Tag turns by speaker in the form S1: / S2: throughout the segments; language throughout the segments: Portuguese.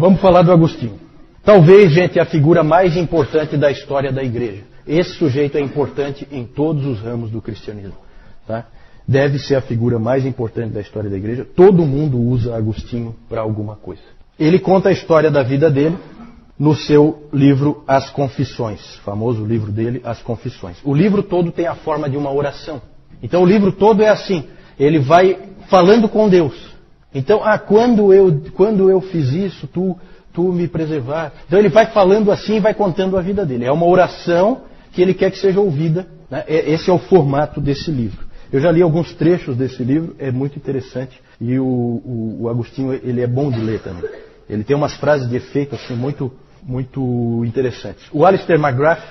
S1: Vamos falar do Agostinho. Talvez, gente, a figura mais importante da história da igreja. Esse sujeito é importante em todos os ramos do cristianismo. Tá? Deve ser a figura mais importante da história da igreja. Todo mundo usa Agostinho para alguma coisa. Ele conta a história da vida dele no seu livro As Confissões. Famoso livro dele, As Confissões. O livro todo tem a forma de uma oração. Então o livro todo é assim. Ele vai falando com Deus. Então, quando eu fiz isso, tu me preservar. Então ele vai falando assim e vai contando a vida dele. É uma oração que ele quer que seja ouvida. Né? Esse é o formato desse livro. Eu já li alguns trechos desse livro, é muito interessante. E o Agostinho, ele é bom de ler também. Ele tem umas frases de efeito assim, muito, muito interessantes. O Alistair McGrath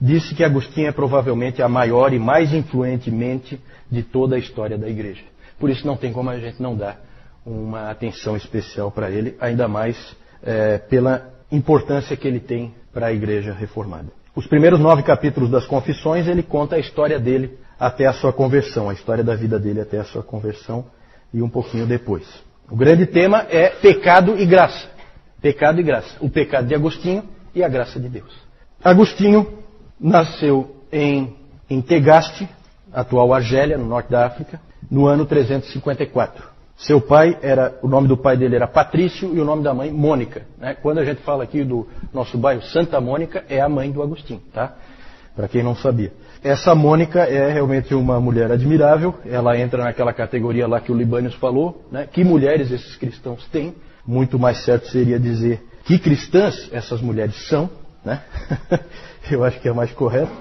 S1: disse que Agostinho é provavelmente a maior e mais influente mente de toda a história da igreja. Por isso não tem como a gente não dar uma atenção especial para ele, ainda mais pela importância que ele tem para a igreja reformada. Os primeiros 9 capítulos das Confissões, ele conta a história dele até a sua conversão, a história da vida dele até a sua conversão e um pouquinho depois. O grande tema é pecado e graça. Pecado e graça. O pecado de Agostinho e a graça de Deus. Agostinho nasceu em Tegaste, atual Argélia, no norte da África, no ano 354. O nome do pai dele era Patrício e o nome da mãe Mônica. Né? Quando a gente fala aqui do nosso bairro Santa Mônica, é a mãe do Agostinho, tá? Para quem não sabia. Essa Mônica é realmente uma mulher admirável. Ela entra naquela categoria lá que o Libânios falou. Né? Que mulheres esses cristãos têm? Muito mais certo seria dizer que cristãs essas mulheres são. Né? Eu acho que é mais correto.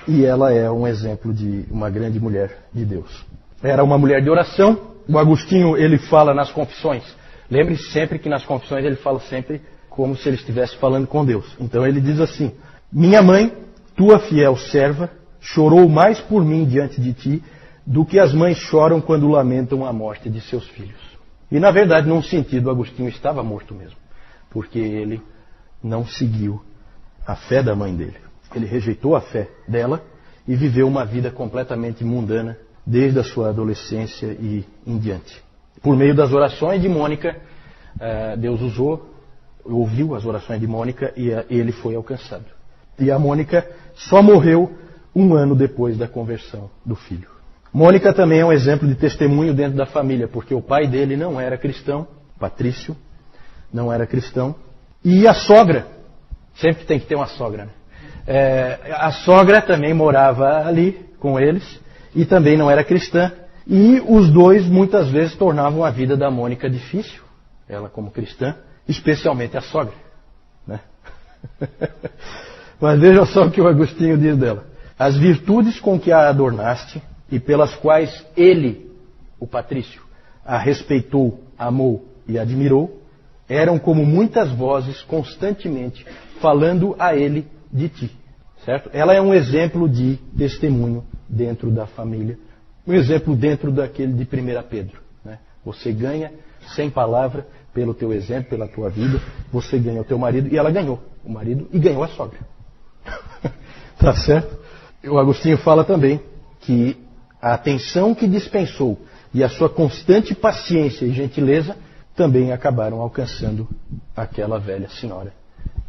S1: E ela é um exemplo de uma grande mulher de Deus. Era uma mulher de oração. O Agostinho, ele fala nas Confissões. Lembre-se sempre que nas Confissões ele fala sempre como se ele estivesse falando com Deus. Então ele diz assim: minha mãe, tua fiel serva, chorou mais por mim diante de ti do que as mães choram quando lamentam a morte de seus filhos. E na verdade, num sentido, Agostinho estava morto mesmo. Porque ele não seguiu a fé da mãe dele. Ele rejeitou a fé dela e viveu uma vida completamente mundana desde a sua adolescência e em diante. Por meio das orações de Mônica, Deus ouviu as orações de Mônica e ele foi alcançado. E a Mônica só morreu 1 ano depois da conversão do filho. Mônica também é um exemplo de testemunho dentro da família, porque o pai dele não era cristão, Patrício, não era cristão. E a sogra, sempre tem que ter uma sogra, né? A sogra também morava ali com eles, e também não era cristã, e os dois muitas vezes tornavam a vida da Mônica difícil, ela como cristã, especialmente a sogra. Né? Mas veja só o que o Agostinho diz dela. As virtudes com que a adornaste e pelas quais ele, o Patrício, a respeitou, amou e admirou, eram como muitas vozes constantemente falando a ele de ti. Certo? Ela é um exemplo de testemunho dentro da família. Um exemplo dentro daquele de 1 Pedro. Né? Você ganha, sem palavra, pelo teu exemplo, pela tua vida, você ganha o teu marido, e ela ganhou o marido e ganhou a sogra. Tá certo? O Agostinho fala também que a atenção que dispensou e a sua constante paciência e gentileza também acabaram alcançando aquela velha senhora,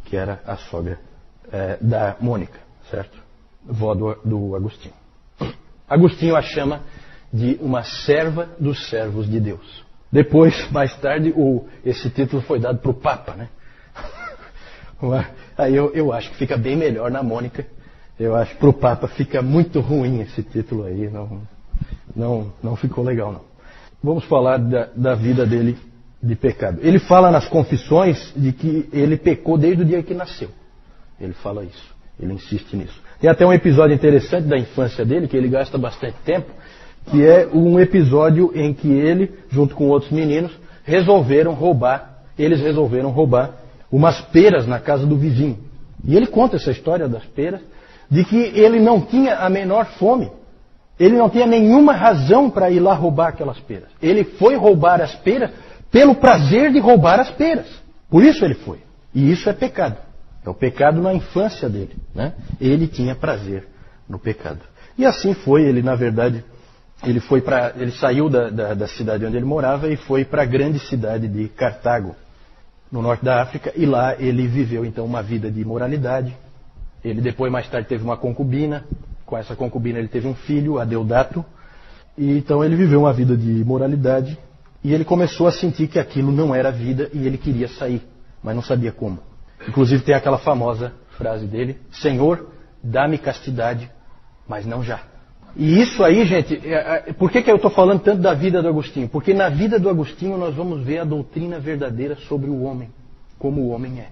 S1: que era a sogra da Mônica, certo? Vó do Agostinho. Agostinho a chama de uma serva dos servos de Deus. Depois, mais tarde, esse título foi dado para o Papa, né? Aí eu acho que fica bem melhor na Mônica. Eu acho que para o Papa fica muito ruim esse título aí. Não ficou legal, não. Vamos falar da vida dele de pecado. Ele fala nas Confissões de que ele pecou desde o dia que nasceu. Ele fala isso. Ele insiste nisso. Tem até um episódio interessante da infância dele, que ele gasta bastante tempo, que é um episódio em que ele, junto com outros meninos, resolveram roubar umas peras na casa do vizinho. E ele conta essa história das peras, de que ele não tinha a menor fome. Ele não tinha nenhuma razão para ir lá roubar aquelas peras. Ele foi roubar as peras pelo prazer de roubar as peras. Por isso ele foi. E isso é pecado. É o pecado na infância dele. Né? Ele tinha prazer no pecado. E assim foi, ele na verdade, ele saiu da cidade onde ele morava e foi para a grande cidade de Cartago. no norte da África, e lá ele viveu então uma vida de imoralidade. Ele depois, mais tarde, teve uma concubina. Com essa concubina ele teve um filho, Adeodato. E então ele viveu uma vida de imoralidade. E ele começou a sentir que aquilo não era vida e ele queria sair, mas não sabia como. Inclusive tem aquela famosa frase dele: Senhor, dá-me castidade, mas não já. E isso aí, gente, por que eu estou falando tanto da vida do Agostinho? Porque na vida do Agostinho nós vamos ver a doutrina verdadeira sobre o homem, como o homem é.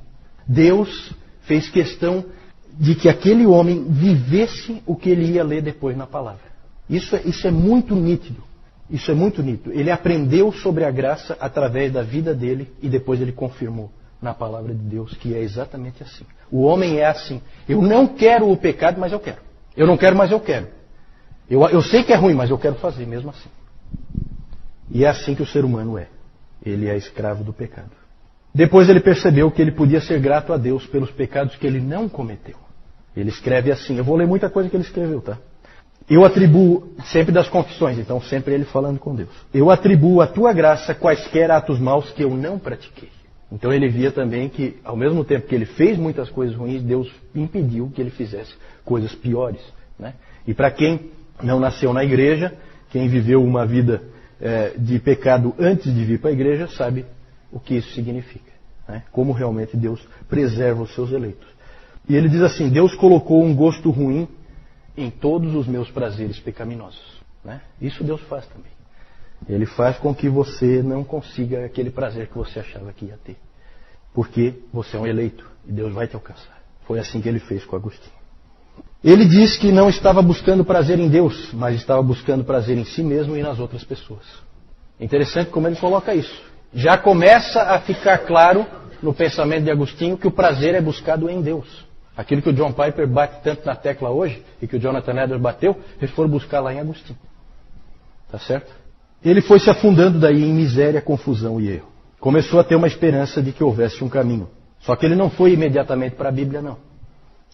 S1: Deus fez questão de que aquele homem vivesse o que ele ia ler depois na palavra. Isso é muito nítido. Isso é muito nítido. Ele aprendeu sobre a graça através da vida dele e depois ele confirmou na palavra de Deus que é exatamente assim. O homem é assim. Eu não quero o pecado, mas eu quero. Eu não quero, mas eu quero. Eu sei que é ruim, mas eu quero fazer mesmo assim. E é assim que o ser humano é. Ele é escravo do pecado. Depois ele percebeu que ele podia ser grato a Deus pelos pecados que ele não cometeu. Ele escreve assim. Eu vou ler muita coisa que ele escreveu, tá? Eu atribuo, sempre das confissões, então sempre ele falando com Deus. Eu atribuo à tua graça quaisquer atos maus que eu não pratiquei. Então ele via também que, ao mesmo tempo que ele fez muitas coisas ruins, Deus impediu que ele fizesse coisas piores, né? E para quem não nasceu na igreja, quem viveu uma vida de pecado antes de vir para a igreja, sabe o que isso significa, né? Como realmente Deus preserva os seus eleitos. E ele diz assim: Deus colocou um gosto ruim em todos os meus prazeres pecaminosos, né? Isso Deus faz também. Ele faz com que você não consiga aquele prazer que você achava que ia ter. Porque você é um eleito e Deus vai te alcançar. Foi assim que ele fez com Agostinho. Ele diz que não estava buscando prazer em Deus, mas estava buscando prazer em si mesmo e nas outras pessoas. Interessante como ele coloca isso. Já começa a ficar claro no pensamento de Agostinho que o prazer é buscado em Deus. Aquilo que o John Piper bate tanto na tecla hoje, e que o Jonathan Edwards bateu, eles foram buscar lá em Agostinho. Tá certo? Ele foi se afundando daí em miséria, confusão e erro. Começou a ter uma esperança de que houvesse um caminho. Só que ele não foi imediatamente para a Bíblia, não.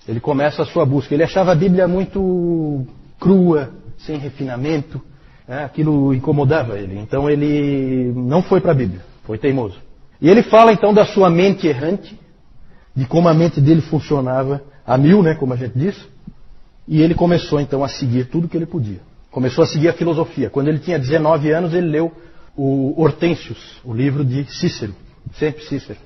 S1: Ele começa a sua busca. Ele achava a Bíblia muito crua, sem refinamento, né? Aquilo incomodava ele. Então ele não foi para a Bíblia, foi teimoso. E ele fala então da sua mente errante, de como a mente dele funcionava a mil, né, como a gente diz. E ele começou então a seguir tudo que ele podia. Começou a seguir a filosofia. Quando ele tinha 19 anos, ele leu o Hortensius, o livro de Cícero. Sempre Cícero.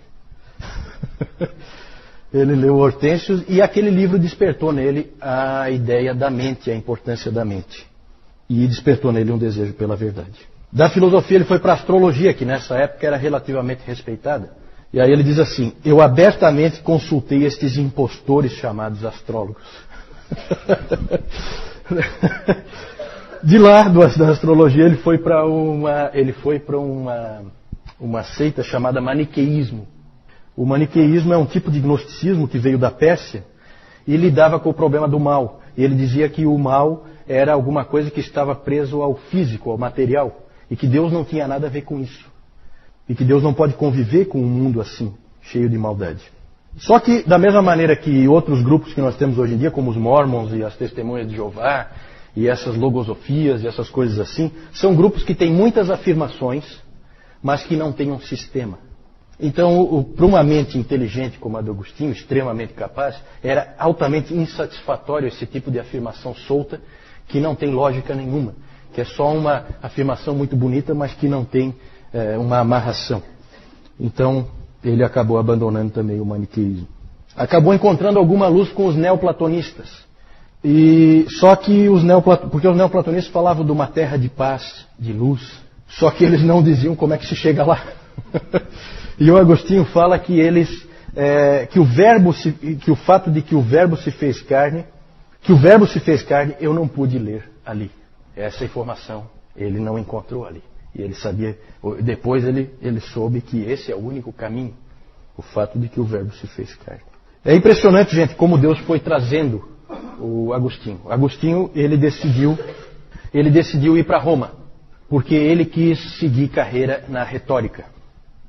S1: Ele leu o Hortensius e aquele livro despertou nele a ideia da mente, a importância da mente. E despertou nele um desejo pela verdade. Da filosofia ele foi para a astrologia, que nessa época era relativamente respeitada. E aí ele diz assim: eu abertamente consultei estes impostores chamados astrólogos. De lá, da astrologia, ele foi para uma seita chamada maniqueísmo. O maniqueísmo é um tipo de gnosticismo que veio da Pérsia e lidava com o problema do mal. Ele dizia que o mal era alguma coisa que estava preso ao físico, ao material, e que Deus não tinha nada a ver com isso. E que Deus não pode conviver com um mundo assim, cheio de maldade. Só que, da mesma maneira que outros grupos que nós temos hoje em dia, como os Mormons e as Testemunhas de Jeová, e essas logosofias e essas coisas assim, são grupos que têm muitas afirmações, mas que não têm um sistema. Então, para uma mente inteligente como a de Agostinho, extremamente capaz, era altamente insatisfatório esse tipo de afirmação solta, que não tem lógica nenhuma, que é só uma afirmação muito bonita, mas que não tem uma amarração. Então, ele acabou abandonando também o maniqueísmo. Acabou encontrando alguma luz com os neoplatonistas. Só que porque os neoplatonistas falavam de uma terra de paz, de luz, só que eles não diziam como é que se chega lá. E o Agostinho fala que que o fato de que o verbo se fez carne, eu não pude ler ali. Essa informação ele não encontrou ali. E ele sabia, depois ele soube que esse é o único caminho, o fato de que o verbo se fez carne. É impressionante, gente, como Deus foi trazendo o Agostinho. Agostinho, ele decidiu ir para Roma, porque ele quis seguir carreira na retórica.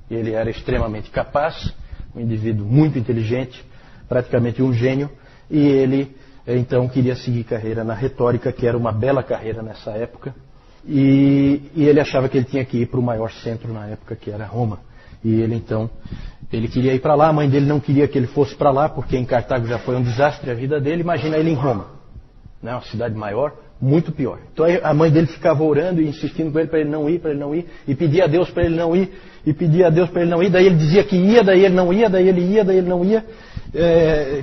S1: Ele era extremamente capaz, um indivíduo muito inteligente, praticamente um gênio, e ele então queria seguir carreira na retórica, que era uma bela carreira nessa época. E ele achava que ele tinha que ir para o maior centro na época, que era Roma. E ele então Ele queria ir para lá, a mãe dele não queria que ele fosse para lá, porque em Cartago já foi um desastre a vida dele. Imagina ele em Roma, né? Uma cidade maior, muito pior. Então a mãe dele ficava orando e insistindo com ele para ele não ir, e pedia a Deus para ele não ir, e pedia a Deus para ele não ir. Daí ele dizia que ia, daí ele não ia, daí ele ia, daí ele não ia.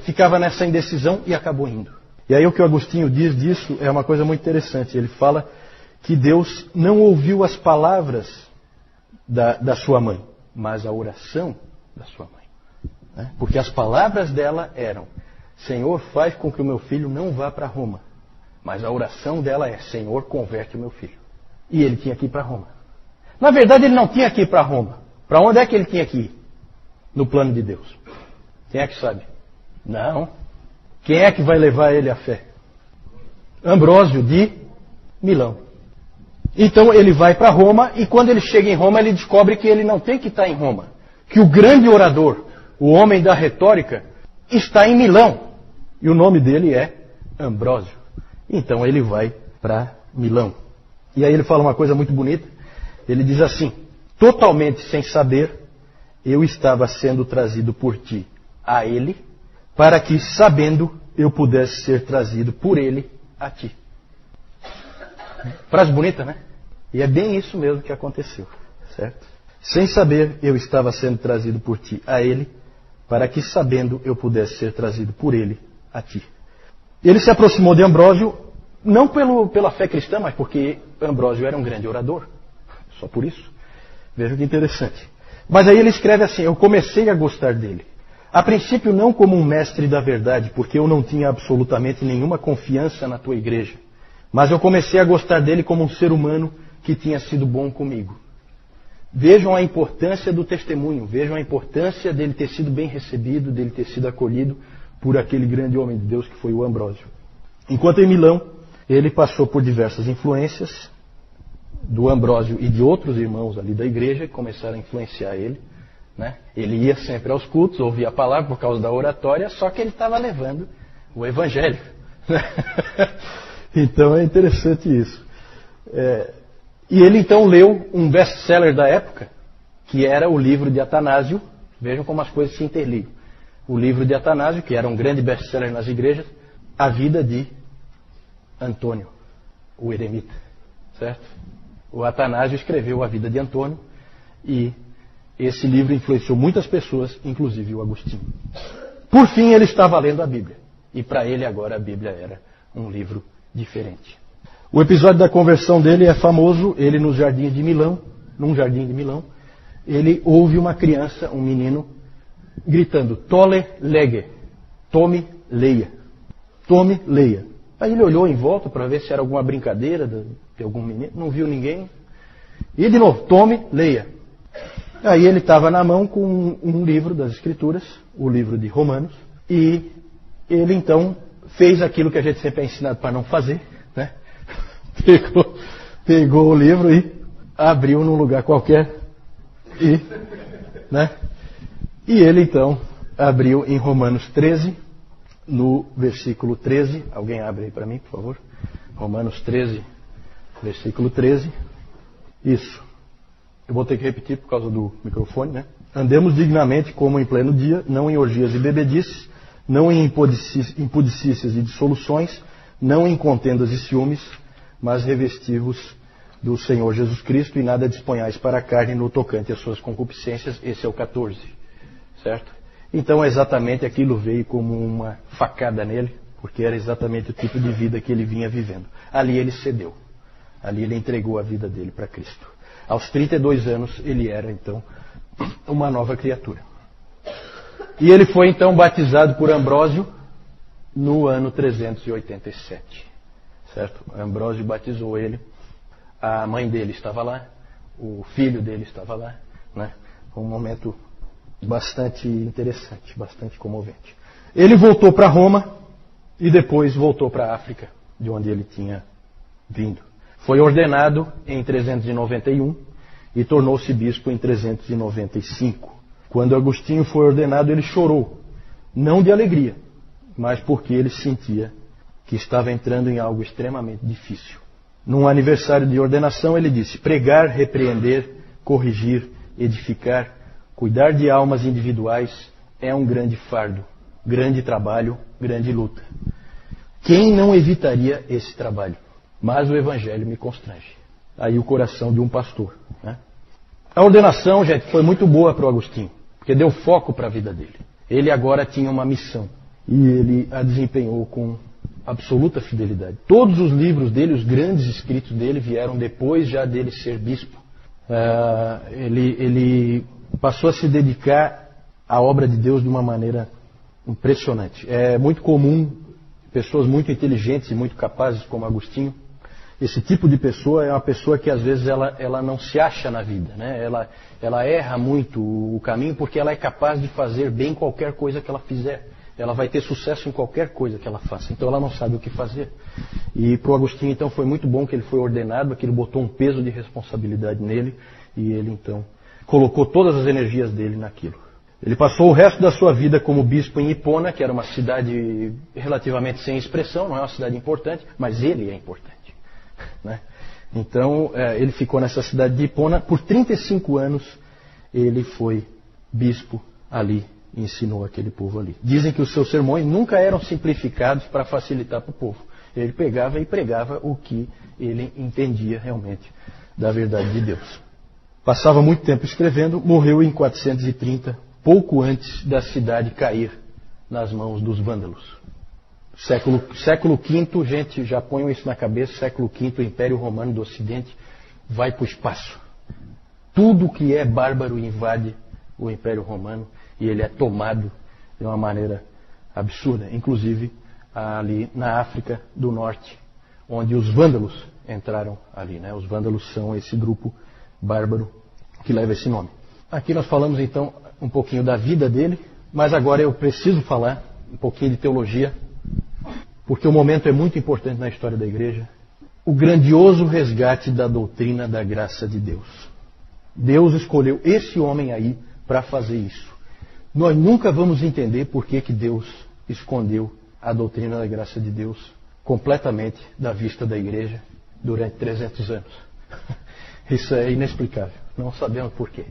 S1: Ficava nessa indecisão e acabou indo. E aí o que o Agostinho diz disso é uma coisa muito interessante. Ele fala que Deus não ouviu as palavras da sua mãe, mas a oração da sua mãe, né? Porque as palavras dela eram: Senhor, faz com que o meu filho não vá para Roma. Mas a oração dela é: Senhor, converte o meu filho. E ele tinha que ir para Roma. Na verdade, ele não tinha que ir para Roma. Para onde é que ele tinha que ir? No plano de Deus. Quem é que sabe? Não. Quem é que vai levar ele à fé? Ambrósio de Milão. Então ele vai para Roma, e quando ele chega em Roma, ele descobre que ele não tem que estar em Roma. Que o grande orador, o homem da retórica, está em Milão. E o nome dele é Ambrósio. Então ele vai para Milão. E aí ele fala uma coisa muito bonita. Ele diz assim: totalmente sem saber, eu estava sendo trazido por ti a ele, para que, sabendo, eu pudesse ser trazido por ele a ti. Frase bonita, né? E é bem isso mesmo que aconteceu, certo? Sem saber, eu estava sendo trazido por ti a ele, para que, sabendo, eu pudesse ser trazido por ele a ti. Ele se aproximou de Ambrósio, não pela fé cristã, mas porque Ambrósio era um grande orador. Só por isso. Veja que interessante. Mas aí ele escreve assim: eu comecei a gostar dele. A princípio não como um mestre da verdade, porque eu não tinha absolutamente nenhuma confiança na tua igreja. Mas eu comecei a gostar dele como um ser humano que tinha sido bom comigo. Vejam a importância do testemunho, vejam a importância dele ter sido bem recebido, dele ter sido acolhido por aquele grande homem de Deus que foi o Ambrósio. Enquanto em Milão, ele passou por diversas influências do Ambrósio e de outros irmãos ali da igreja que começaram a influenciar ele, né? Ele ia sempre aos cultos, ouvia a palavra por causa da oratória, só que ele estava levando o evangelho. Então é interessante isso. E ele então leu um best-seller da época, que era o livro de Atanásio. Vejam como as coisas se interligam. O livro de Atanásio, que era um grande best-seller nas igrejas, a vida de Antônio, o eremita, certo? O Atanásio escreveu a vida de Antônio, e esse livro influenciou muitas pessoas, inclusive o Agostinho. Por fim, ele estava lendo a Bíblia, e para ele agora a Bíblia era um livro diferente. O episódio da conversão dele é famoso. Ele num jardim de Milão, ele ouve uma criança, um menino, gritando: Tole lege, tome, leia. Tome, leia. Aí ele olhou em volta para ver se era alguma brincadeira de algum menino, não viu ninguém. E de novo: tome, leia. Aí ele estava na mão com um livro das Escrituras, o livro de Romanos, e ele então fez aquilo que a gente sempre é ensinado para não fazer, né? Pegou o livro e abriu num lugar qualquer, né? E ele então abriu em Romanos 13, no versículo 13. Alguém abre aí para mim, por favor? Romanos 13, versículo 13. Isso. Eu vou ter que repetir por causa do microfone, né? Andemos dignamente como em pleno dia, não em orgias e bebedices, não em impudicícias e dissoluções, não em contendas e ciúmes, mas revesti-vos do Senhor Jesus Cristo, e nada disponhais para a carne no tocante às suas concupiscências. Esse é o 14, certo? Então exatamente aquilo veio como uma facada nele, porque era exatamente o tipo de vida que ele vinha vivendo. Ali ele cedeu, ali ele entregou a vida dele para Cristo. Aos 32 anos ele era então uma nova criatura. E ele foi então batizado por Ambrósio no ano 387. Certo? Ambrósio batizou ele. A mãe dele estava lá, o filho dele estava lá, né? Um momento bastante interessante, bastante comovente. Ele voltou para Roma e depois voltou para a África, de onde ele tinha vindo. Foi ordenado em 391 e tornou-se bispo em 395. Quando Agostinho foi ordenado, ele chorou, não de alegria, mas porque ele sentia que estava entrando em algo extremamente difícil. Num aniversário de ordenação, ele disse: pregar, repreender, corrigir, edificar, Cuidar de almas individuais é um grande fardo, grande trabalho, grande luta. Quem não evitaria esse trabalho? Mas o Evangelho me constrange. Aí o coração de um pastor, né? A ordenação, gente, foi muito boa para o Agostinho, porque deu foco para a vida dele. Ele agora tinha uma missão e ele a desempenhou com absoluta fidelidade. Todos os livros dele, os grandes escritos dele, vieram depois já dele ser bispo. Ele passou a se dedicar à obra de Deus de uma maneira impressionante. É muito comum pessoas muito inteligentes e muito capazes como Agostinho. Esse tipo de pessoa é uma pessoa que às vezes ela não se acha na vida, né? Ela erra muito o caminho porque ela é capaz de fazer bem qualquer coisa que ela fizer. Ela vai ter sucesso em qualquer coisa que ela faça. Então ela não sabe o que fazer. E para o Agostinho então foi muito bom que ele foi ordenado, que ele botou um peso de responsabilidade nele e ele então colocou todas as energias dele naquilo. Ele passou o resto da sua vida como bispo em Hipona, que era uma cidade relativamente sem expressão, não é uma cidade importante, mas ele é importante, né? Então ele ficou nessa cidade de Hipona. Por 35 anos ele foi bispo ali e ensinou aquele povo ali. Dizem que os seus sermões nunca eram simplificados para facilitar para o povo. Ele pegava e pregava o que ele entendia realmente da verdade de Deus. Passava muito tempo escrevendo, morreu em 430, pouco antes da cidade cair nas mãos dos vândalos. Século V, gente, já ponham isso na cabeça, século V, o Império Romano do Ocidente vai para o espaço. Tudo que é bárbaro invade o Império Romano e ele é tomado de uma maneira absurda, inclusive ali na África do Norte, onde os vândalos entraram ali, né? Os vândalos são esse grupo bárbaro que leva esse nome. Aqui nós falamos então um pouquinho da vida dele, mas agora eu preciso falar um pouquinho de teologia, porque o momento é muito importante na história da igreja. O grandioso resgate da doutrina da graça de Deus. Deus escolheu esse homem aí para fazer isso. Nós nunca vamos entender por que Deus escondeu a doutrina da graça de Deus completamente da vista da igreja durante 300 anos. Isso é inexplicável. Não sabemos por quê.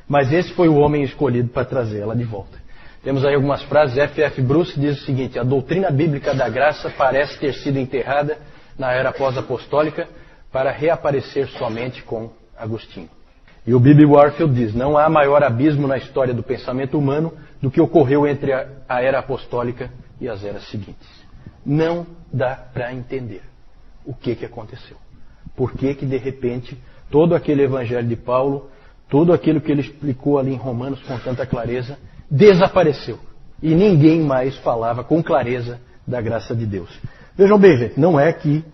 S1: Mas esse foi o homem escolhido para trazer ela de volta. Temos aí algumas frases. F.F. Bruce diz o seguinte: a doutrina bíblica da graça parece ter sido enterrada na era pós-apostólica para reaparecer somente com Agostinho. E o B.B. Warfield diz: não há maior abismo na história do pensamento humano do que ocorreu entre a era apostólica e as eras seguintes. Não dá para entender o que aconteceu. Por que de repente todo aquele evangelho de Paulo, tudo aquilo que ele explicou ali em Romanos com tanta clareza, desapareceu. E ninguém mais falava com clareza da graça de Deus. Vejam bem, gente, não é que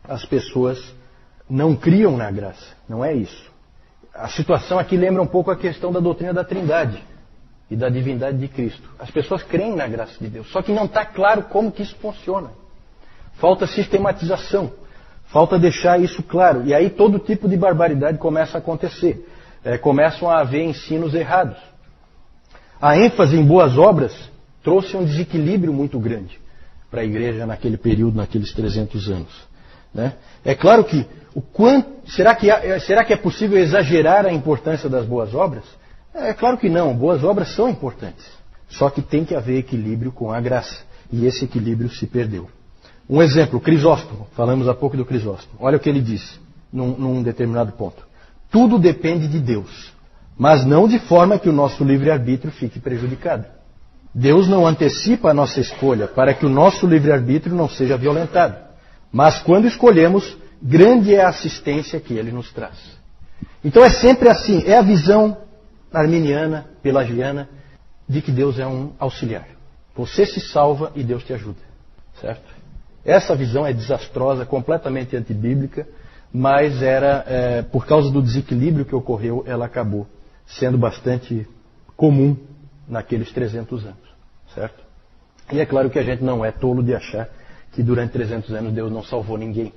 S1: as pessoas não criam na graça. Não é isso. A situação aqui lembra um pouco a questão da doutrina da Trindade e da divindade de Cristo. As pessoas creem na graça de Deus, só que não está claro como que isso funciona. Falta sistematização, falta deixar isso claro. E aí todo tipo de barbaridade começa a acontecer. Começam a haver ensinos errados. A ênfase em boas obras trouxe um desequilíbrio muito grande para a igreja naquele período, naqueles 300 anos. Né? É claro que será que é possível exagerar a importância das boas obras? É claro que não, boas obras são importantes. Só que tem que haver equilíbrio com a graça. E esse equilíbrio se perdeu. Um exemplo, Crisóstomo. Falamos há pouco do Crisóstomo. Olha o que ele diz num determinado ponto. Tudo depende de Deus, mas não de forma que o nosso livre-arbítrio fique prejudicado. Deus não antecipa a nossa escolha para que o nosso livre-arbítrio não seja violentado. Mas quando escolhemos, grande é a assistência que Ele nos traz. Então é sempre assim, é a visão arminiana, pelagiana, de que Deus é um auxiliar. Você se salva e Deus te ajuda. Certo? Essa visão é desastrosa, completamente antibíblica, mas por causa do desequilíbrio que ocorreu, ela acabou sendo bastante comum naqueles 300 anos. Certo? E é claro que a gente não é tolo de achar que durante 300 anos Deus não salvou ninguém.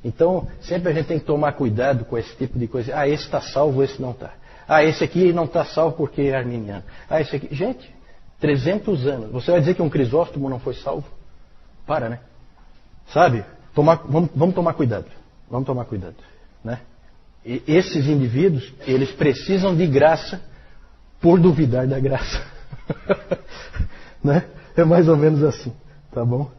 S1: Então, sempre a gente tem que tomar cuidado com esse tipo de coisa. Ah, esse está salvo, esse não está. Ah, esse aqui não está salvo porque é arminiano. Ah, esse aqui... Gente, 300 anos. Você vai dizer que um Crisóstomo não foi salvo? Para, né? Sabe? Vamos tomar cuidado. Vamos tomar cuidado. Né? E esses indivíduos, eles precisam de graça por duvidar da graça. Né? É mais ou menos assim, tá bom?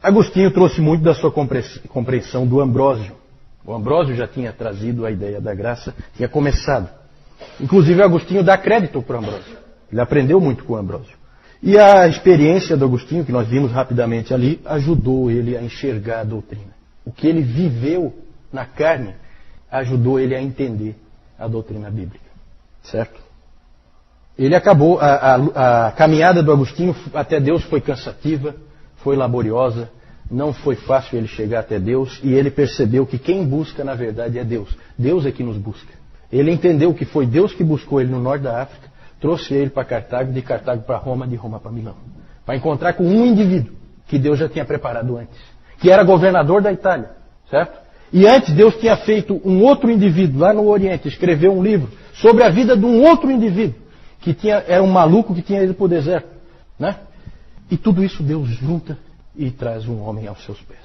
S1: Agostinho trouxe muito da sua compreensão do Ambrósio. O Ambrósio já tinha trazido a ideia da graça, tinha começado. Inclusive, Agostinho dá crédito para o Ambrósio. Ele aprendeu muito com o Ambrósio. E a experiência do Agostinho, que nós vimos rapidamente ali, ajudou ele a enxergar a doutrina. O que ele viveu na carne ajudou ele a entender a doutrina bíblica. Certo? Ele acabou, a caminhada do Agostinho até Deus foi cansativa, foi laboriosa, não foi fácil ele chegar até Deus, e ele percebeu que quem busca na verdade é Deus. Deus é que nos busca. Ele entendeu que foi Deus que buscou ele no norte da África, trouxe ele para Cartago, de Cartago para Roma, de Roma para Milão. Para encontrar com um indivíduo que Deus já tinha preparado antes, que era governador da Itália, certo? E antes Deus tinha feito um outro indivíduo lá no Oriente, escreveu um livro sobre a vida de um outro indivíduo, que era um maluco que tinha ido para o deserto, né? E tudo isso Deus junta e traz um homem aos seus pés.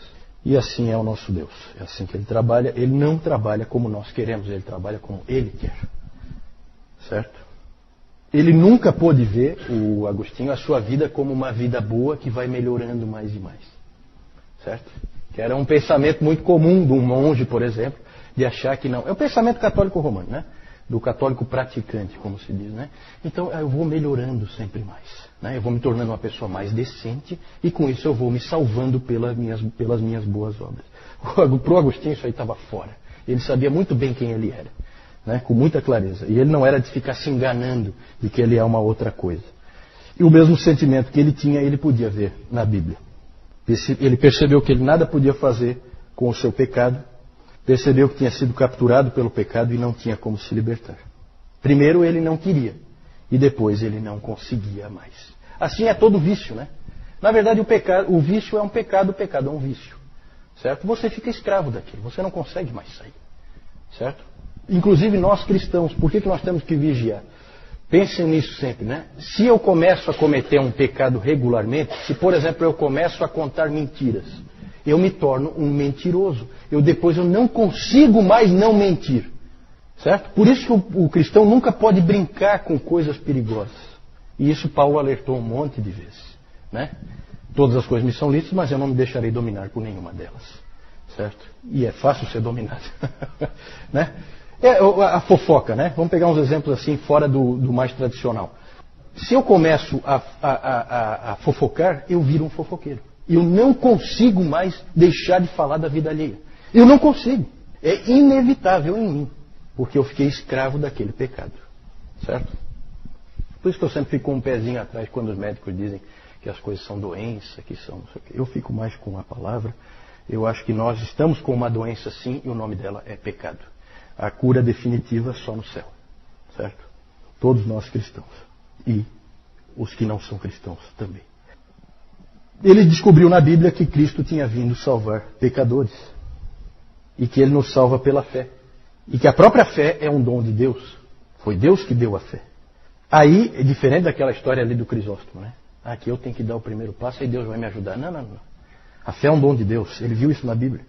S1: E assim é o nosso Deus. É assim que Ele trabalha. Ele não trabalha como nós queremos, Ele trabalha como Ele quer. Certo? Ele nunca pôde ver, o Agostinho, a sua vida como uma vida boa que vai melhorando mais e mais. Certo? Que era um pensamento muito comum de um monge, por exemplo, de achar que não. É o pensamento católico romano, né? Do católico praticante, como se diz, né? Então eu vou melhorando sempre mais, né? Eu vou me tornando uma pessoa mais decente e com isso eu vou me salvando pelas minhas boas obras. Para o Agostinho isso aí estava fora. Ele sabia muito bem quem ele era, né? Com muita clareza. E ele não era de ficar se enganando de que ele é uma outra coisa. E o mesmo sentimento que ele tinha, ele podia ver na Bíblia. Ele percebeu que ele nada podia fazer com o seu pecado. Percebeu que tinha sido capturado pelo pecado e não tinha como se libertar. Primeiro ele não queria e depois ele não conseguia mais. Assim é todo vício, né? Na verdade o vício é um pecado, o pecado é um vício. Certo? Você fica escravo daquilo, você não consegue mais sair. Certo? Inclusive nós cristãos, por que nós temos que vigiar? Pensem nisso sempre, né? Se eu começo a cometer um pecado regularmente, se por exemplo eu começo a contar mentiras, eu me torno um mentiroso. Depois eu não consigo mais não mentir. Certo? Por isso que o cristão nunca pode brincar com coisas perigosas. E isso Paulo alertou um monte de vezes. Né? Todas as coisas me são lícitas, mas eu não me deixarei dominar por nenhuma delas. Certo? E é fácil ser dominado. Né? A fofoca, né? Vamos pegar uns exemplos assim, fora do mais tradicional. Se eu começo a fofocar, eu viro um fofoqueiro. Eu não consigo mais deixar de falar da vida alheia. Eu não consigo. É inevitável em mim. Porque eu fiquei escravo daquele pecado. Certo? Por isso que eu sempre fico com um pezinho atrás quando os médicos dizem que as coisas são doença, que são não sei o quê. Eu fico mais com a palavra. Eu acho que nós estamos com uma doença sim e o nome dela é pecado. A cura definitiva só no céu. Certo? Todos nós cristãos. E os que não são cristãos também. Ele descobriu na Bíblia que Cristo tinha vindo salvar pecadores. E que Ele nos salva pela fé. E que a própria fé é um dom de Deus. Foi Deus que deu a fé. Aí, é diferente daquela história ali do Crisóstomo, né? Aqui eu tenho que dar o primeiro passo e Deus vai me ajudar. Não. A fé é um dom de Deus. Ele viu isso na Bíblia.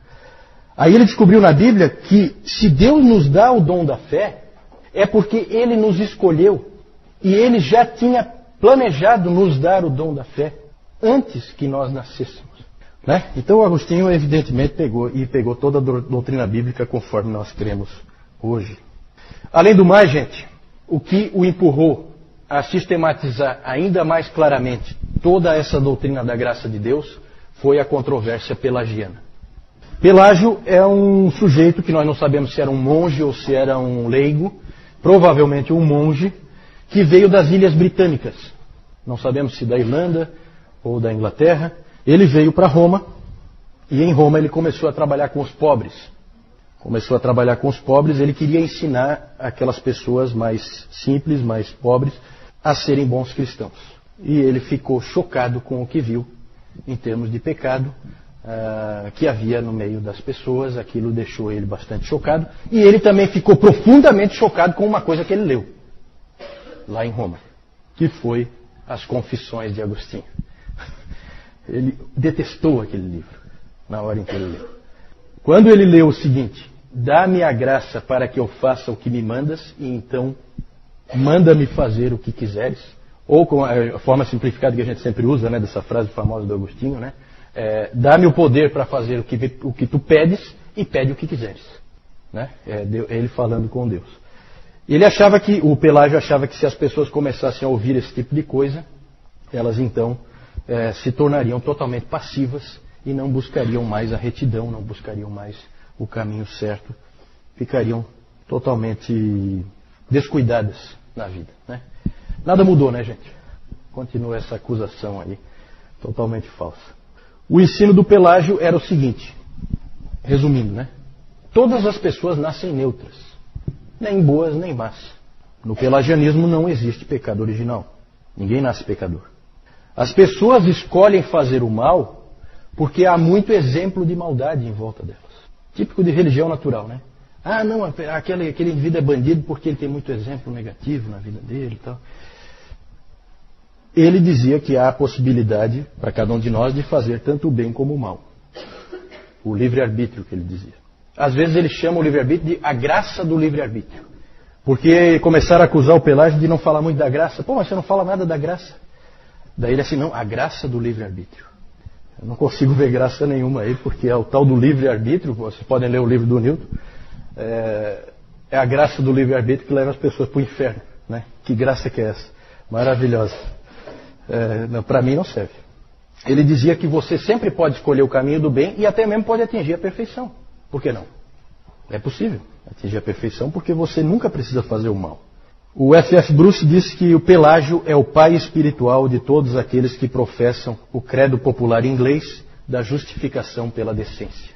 S1: Aí ele descobriu na Bíblia que se Deus nos dá o dom da fé, é porque Ele nos escolheu. E Ele já tinha planejado nos dar o dom da fé antes que nós nascêssemos. Né? Então o Agostinho evidentemente pegou toda a doutrina bíblica conforme nós cremos hoje. Além do mais, gente, o que o empurrou a sistematizar ainda mais claramente toda essa doutrina da graça de Deus foi a controvérsia pelagiana. Pelágio é um sujeito que nós não sabemos se era um monge ou se era um leigo, provavelmente um monge, que veio das Ilhas Britânicas. Não sabemos se da Irlanda ou da Inglaterra. Ele veio para Roma e em Roma ele começou a trabalhar com os pobres. Ele queria ensinar aquelas pessoas mais simples, mais pobres, a serem bons cristãos. E ele ficou chocado com o que viu em termos de pecado que havia no meio das pessoas. Aquilo deixou ele bastante chocado. E ele também ficou profundamente chocado com uma coisa que ele leu lá em Roma, que foi as Confissões de Agostinho. Ele detestou aquele livro na hora em que ele leu. Quando ele leu o seguinte: dá-me a graça para que eu faça o que me mandas, e então manda-me fazer o que quiseres, ou com a forma simplificada que a gente sempre usa, né, dessa frase famosa do Agostinho, né, dá-me o poder para fazer o que tu pedes e pede o que quiseres. Né? Ele falando com Deus. O Pelágio achava que se as pessoas começassem a ouvir esse tipo de coisa, elas então se tornariam totalmente passivas e não buscariam mais a retidão, não buscariam mais o caminho certo, ficariam totalmente descuidadas na vida. Né? Nada mudou, né, gente? Continua essa acusação aí, totalmente falsa. O ensino do Pelágio era o seguinte, resumindo, né? Todas as pessoas nascem neutras, nem boas nem más. No pelagianismo não existe pecado original. Ninguém nasce pecador. As pessoas escolhem fazer o mal porque há muito exemplo de maldade em volta delas. Típico de religião natural, né? Ah, não, aquele indivíduo é bandido porque ele tem muito exemplo negativo na vida dele e tal. Ele dizia que há a possibilidade para cada um de nós de fazer tanto o bem como o mal. O livre-arbítrio que ele dizia. Às vezes ele chama o livre-arbítrio de a graça do livre-arbítrio. Porque começaram a acusar o Pelágio de não falar muito da graça. Pô, mas você não fala nada da graça. Daí ele assim, não, a graça do livre-arbítrio. Eu não consigo ver graça nenhuma aí, porque é o tal do livre-arbítrio, vocês podem ler o livro do Newton, é a graça do livre-arbítrio que leva as pessoas para o inferno. Né? Que graça que é essa? Maravilhosa. Para mim não serve. Ele dizia que você sempre pode escolher o caminho do bem e até mesmo pode atingir a perfeição. Por que não? É possível atingir a perfeição porque você nunca precisa fazer o mal. O F.F. Bruce disse que o Pelágio é o pai espiritual de todos aqueles que professam o credo popular inglês da justificação pela decência.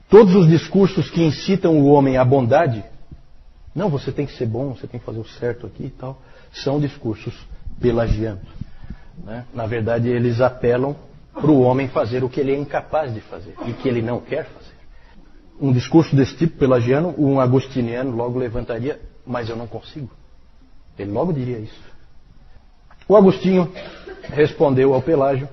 S1: Todos os discursos que incitam o homem à bondade, não, você tem que ser bom, você tem que fazer o certo aqui e tal, são discursos pelagianos. Né? Na verdade, eles apelam para o homem fazer o que ele é incapaz de fazer e que ele não quer fazer. Um discurso desse tipo pelagiano, um agostiniano logo levantaria, mas eu não consigo. Ele logo diria isso. O Agostinho respondeu ao Pelágio,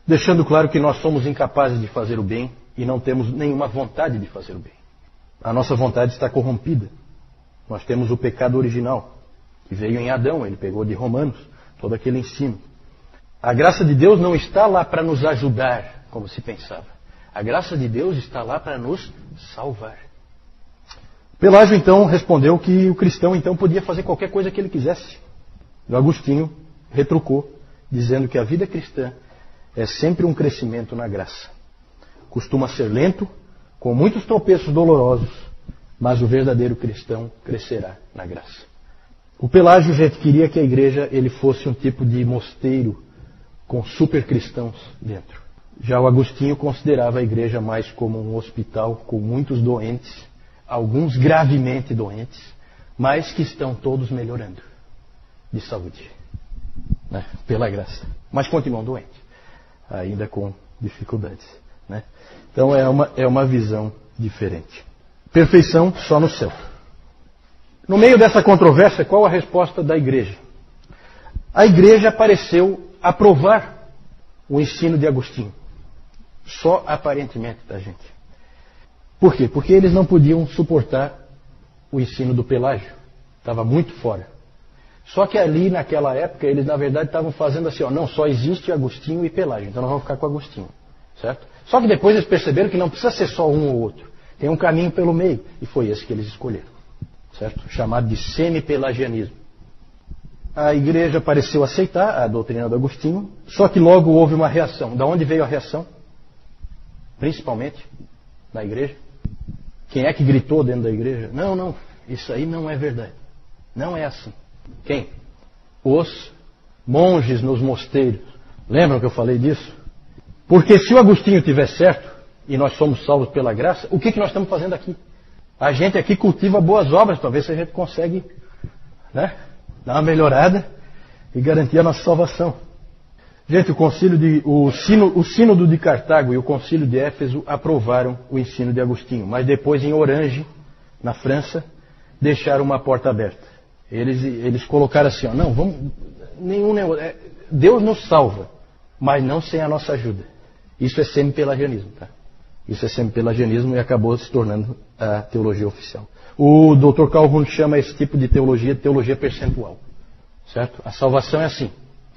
S1: deixando claro que nós somos incapazes de fazer o bem e não temos nenhuma vontade de fazer o bem. A nossa vontade está corrompida. Nós temos o pecado original, que veio em Adão, ele pegou de Romanos, todo aquele ensino. A graça de Deus não está lá para nos ajudar, como se pensava. A graça de Deus está lá para nos salvar. Pelágio então respondeu que o cristão então podia fazer qualquer coisa que ele quisesse. O Agostinho retrucou, dizendo que a vida cristã é sempre um crescimento na graça. Costuma ser lento, com muitos tropeços dolorosos, mas o verdadeiro cristão crescerá na graça. O Pelágio, gente, queria que a igreja ele fosse um tipo de mosteiro com super cristãos dentro. Já o Agostinho considerava a igreja mais como um hospital com muitos doentes, alguns gravemente doentes, mas que estão todos melhorando de saúde, né? Pela graça. Mas continuam doentes, ainda com dificuldades. Né? Então é uma visão diferente. Perfeição só no céu. No meio dessa controvérsia, qual a resposta da igreja? A igreja pareceu aprovar o ensino de Agostinho. Só aparentemente, tá, gente? Por quê? Porque eles não podiam suportar o ensino do Pelágio. Estava muito fora. Só que ali, naquela época, eles na verdade estavam fazendo assim, ó, não, só existe Agostinho e Pelágio, então nós vamos ficar com Agostinho. Certo? Só que depois eles perceberam que não precisa ser só um ou outro. Tem um caminho pelo meio. E foi esse que eles escolheram. Certo? Chamado de semi-pelagianismo. A igreja pareceu aceitar a doutrina do Agostinho, só que logo houve uma reação. Da onde veio a reação? Principalmente na igreja. Quem é que gritou dentro da igreja? Não, isso aí não é verdade. Não é assim. Quem? Os monges nos mosteiros. Lembram que eu falei disso? Porque se o Agostinho tiver certo, e nós somos salvos pela graça, o que nós estamos fazendo aqui? A gente aqui cultiva boas obras, para ver se a gente consegue, né, dar uma melhorada e garantir a nossa salvação. Gente, o sínodo de Cartago e o concílio de Éfeso aprovaram o ensino de Agostinho, mas depois em Orange, na França, deixaram uma porta aberta. Eles colocaram assim, ó, não, Deus nos salva, mas não sem a nossa ajuda. Isso é semi-pelagianismo, tá? Isso é semi-pelagianismo e acabou se tornando a teologia oficial. O Dr. Calhoun chama esse tipo de teologia percentual. Certo? A salvação é assim,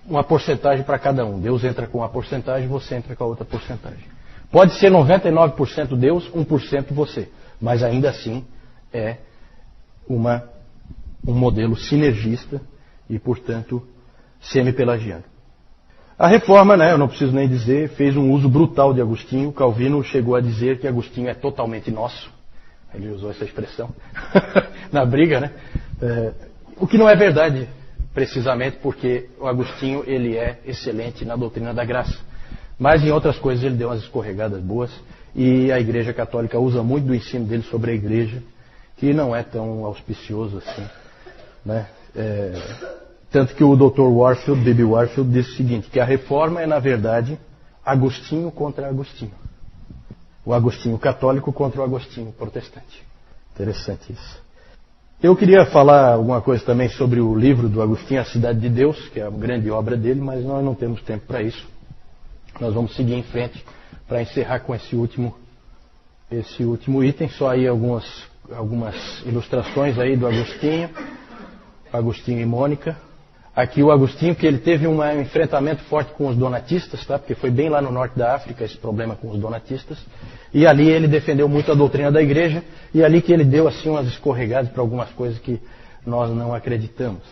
S1: uma porcentagem para cada um. Deus entra com uma porcentagem, você entra com a outra porcentagem. Pode ser 99% Deus, 1% você. Mas ainda assim é um modelo sinergista e, portanto, semi-pelagiano. A Reforma, eu não preciso nem dizer, fez um uso brutal de Agostinho. Calvino chegou a dizer que Agostinho é totalmente nosso. Ele usou essa expressão na briga, o que não é verdade, precisamente porque o Agostinho ele é excelente na doutrina da graça. Mas em outras coisas ele deu umas escorregadas boas e a Igreja Católica usa muito do ensino dele sobre a Igreja, que não é tão auspicioso assim. Tanto que o Dr. Warfield, B.B. Warfield, disse o seguinte, que a Reforma é, na verdade, Agostinho contra Agostinho. O Agostinho católico contra o Agostinho protestante. Interessante isso. Eu queria falar alguma coisa também sobre o livro do Agostinho, A Cidade de Deus, que é a grande obra dele, mas nós não temos tempo para isso. Nós vamos seguir em frente para encerrar com esse último item. Só aí algumas ilustrações aí do Agostinho e Mônica. Aqui o Agostinho, que ele teve um enfrentamento forte com os donatistas, porque foi bem lá no norte da África esse problema com os donatistas. E ali ele defendeu muito a doutrina da igreja, e ali que ele deu assim umas escorregadas para algumas coisas que nós não acreditamos.